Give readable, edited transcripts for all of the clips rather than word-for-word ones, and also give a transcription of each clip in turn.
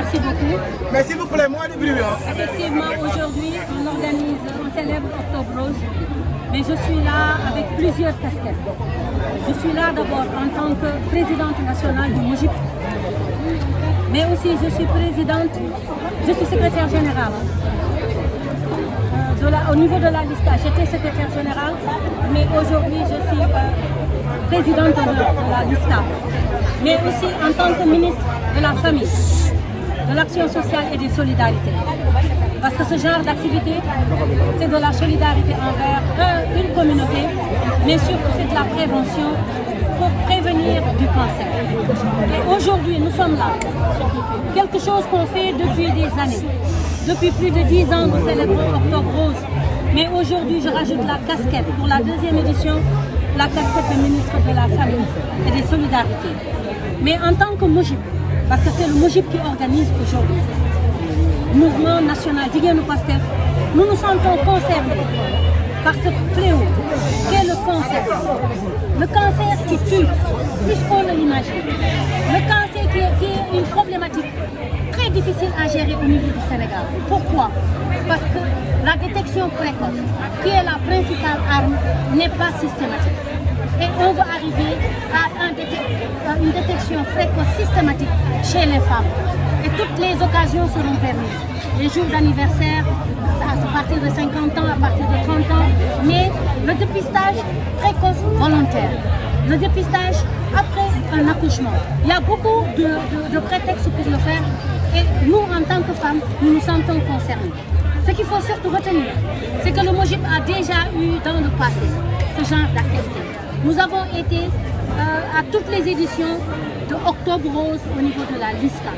Merci beaucoup. Mais s'il vous plaît, moins de bruit. Effectivement, aujourd'hui, on célèbre Octobre Rose, mais je suis là avec plusieurs casquettes. Je suis là d'abord en tant que présidente nationale du MOJIP, mais aussi je suis secrétaire générale. Au niveau de la LISCA, j'étais secrétaire générale, mais aujourd'hui je suis présidente de la LISCA. Mais aussi en tant que ministre de la Famille, de l'Action sociale et des solidarités. Parce que ce genre d'activité, c'est de la solidarité envers une communauté, mais surtout c'est de la prévention pour prévenir du cancer. Et aujourd'hui, nous sommes là. Quelque chose qu'on fait depuis des années. Depuis plus de 10 ans, nous célébrons Octobre Rose. Mais aujourd'hui, je rajoute la casquette pour la deuxième édition, la casquette de ministre de la Famille et des Solidarités. Mais en tant que MOJIP, parce que c'est le MOJIP qui organise aujourd'hui, Mouvement National Jigéenu Pastef, nous nous sentons concernés par ce fléau qu'est le cancer. Le cancer qui tue, plus qu'on ne l'imagine. Le cancer qui est une problématique très difficile à gérer au niveau du Sénégal. Pourquoi? Parce que la détection précoce, qui est la principale arme, n'est pas systématique. Et on va arriver à une détection précoce systématique chez les femmes. Et toutes les occasions seront permises. Les jours d'anniversaire, à partir de 50 ans, à partir de 30 ans, mais le dépistage précoce volontaire. Le dépistage après un accouchement. Il y a beaucoup de prétextes pour le faire et nous, en tant que femmes, nous nous sentons concernés. Ce qu'il faut surtout retenir, c'est que le MOJIP a déjà eu dans le passé ce genre d'activité. Nous avons été à toutes les éditions de Octobre Rose au niveau de la LISCA.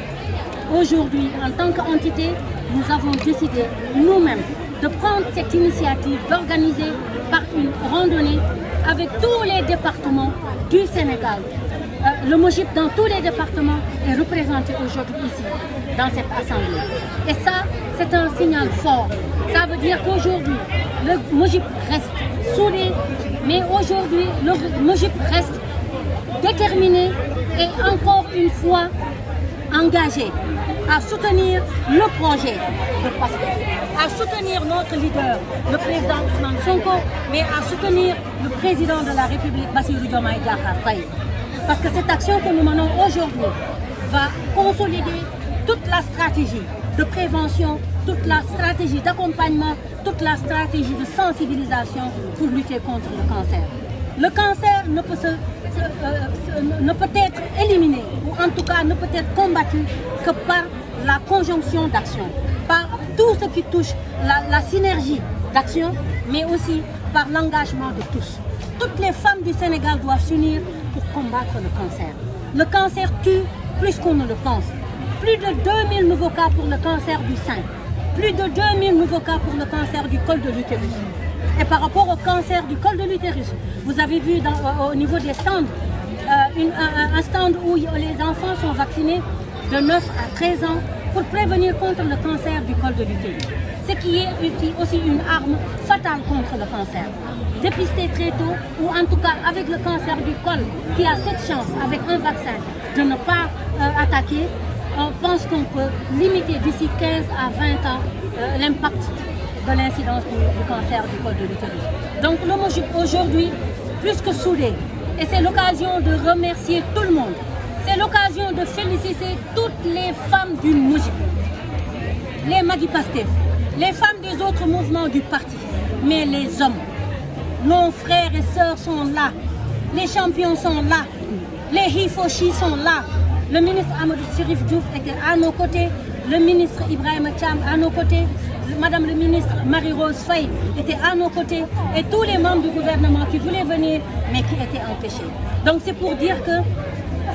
Aujourd'hui, en tant qu'entité, nous avons décidé nous-mêmes de prendre cette initiative d'organiser par une randonnée avec tous les départements du Sénégal. Le MOJIP dans tous les départements est représenté aujourd'hui ici, dans cette assemblée. Et ça, c'est un signal fort. Ça veut dire qu'aujourd'hui, le MOJIP reste soudé, mais aujourd'hui, le MOJIP reste déterminé et encore une fois engagé à soutenir le projet de Pastef, à soutenir notre leader, le président Ousmane Sonko, mais à soutenir le président de la République, Bassirou Diomaye Diakhar Faye. Parce que cette action que nous menons aujourd'hui va consolider toute la stratégie de prévention, toute la stratégie d'accompagnement, toute la stratégie de sensibilisation pour lutter contre le cancer. Le cancer ne peut être éliminé, ou en tout cas ne peut être combattu que par la conjonction d'actions, par tout ce qui touche la synergie d'action, mais aussi par l'engagement de tous. Toutes les femmes du Sénégal doivent s'unir pour combattre le cancer. Le cancer tue plus qu'on ne le pense. Plus de 2000 nouveaux cas pour le cancer du sein, plus de 2000 nouveaux cas pour le cancer du col de l'utérus. Et par rapport au cancer du col de l'utérus, vous avez vu au niveau des stands, un stand où les enfants sont vaccinés de 9 à 13 ans pour prévenir contre le cancer du col de l'utérus. Ce qui est aussi une arme fatale contre le cancer. Dépister très tôt, ou en tout cas avec le cancer du col, qui a cette chance avec un vaccin de ne pas attaquer, on pense qu'on peut limiter d'ici 15 à 20 ans l'impact de l'incidence du cancer du col de l'utérus. Donc le MOJIP aujourd'hui, plus que soudé, et c'est l'occasion de remercier tout le monde. C'est l'occasion de féliciter toutes les femmes du MOJIP, les Magui Pastef, les femmes des autres mouvements du parti, mais les hommes. Nos frères et sœurs sont là, les champions sont là, les Hifoshi sont là. Le ministre Amadou Chérif Diouf était à nos côtés, le ministre Ibrahima Thiam à nos côtés, Madame le ministre Marie-Rose Faye était à nos côtés et tous les membres du gouvernement qui voulaient venir mais qui étaient empêchés. Donc c'est pour dire que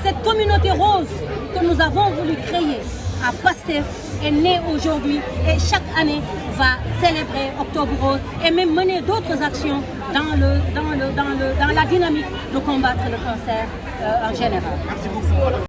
cette communauté rose que nous avons voulu créer à Pastef est née aujourd'hui et chaque année va célébrer Octobre Rose et même mener d'autres actions dans la dynamique de combattre le cancer en général. Merci beaucoup.